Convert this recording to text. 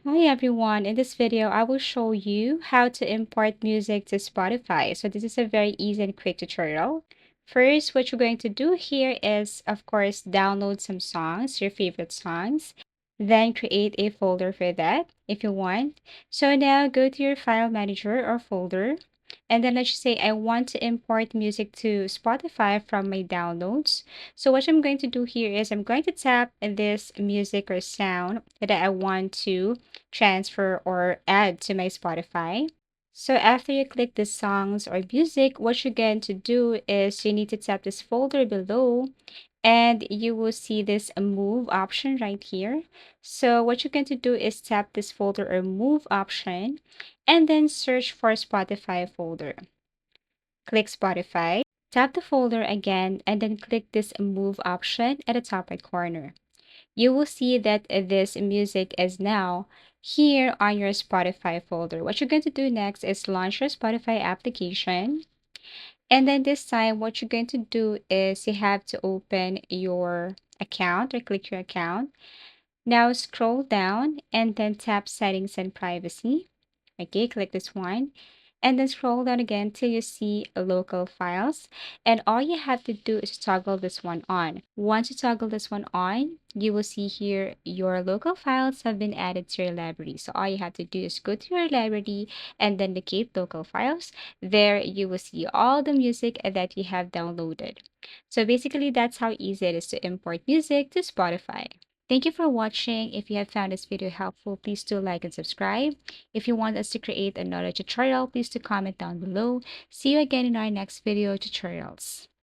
Hi everyone, in this video I will show you how to import music to Spotify. So this is a very easy and quick tutorial. First, what you're going to do here is, of course, download some songs, your favorite songs, then create a folder for that if you want. So now go to your file manager or folder, and then let's just say I want to import music to Spotify from my downloads. So what I'm going to do here is I'm going to tap this music or sound that I want to transfer or add to my Spotify. So after you click the songs or music, what you're going to do is you need to tap this folder below and you will see this move option right here. So what you're going to do is tap this folder or move option and then search for Spotify folder. Click Spotify, tap the folder again, and then click this move option at the top right corner. You will see that this music is now here on your Spotify folder. What you're going to do next is launch your Spotify application. And then this time, what you're going to do is you have to open your account or click your account. Now scroll down and then tap settings and privacy. Okay, click this one. And then scroll down again till you see local files. And all you have to do is toggle this one on. Once you toggle this one on, you will see here your local files have been added to your library. So all you have to do is go to your library and then locate local files. There you will see all the music that you have downloaded. So basically, that's how easy it is to import music to Spotify. Thank you for watching. If you have found this video helpful, please do like and subscribe. If you want us to create another tutorial, please do comment down below. See you again in our next video tutorials.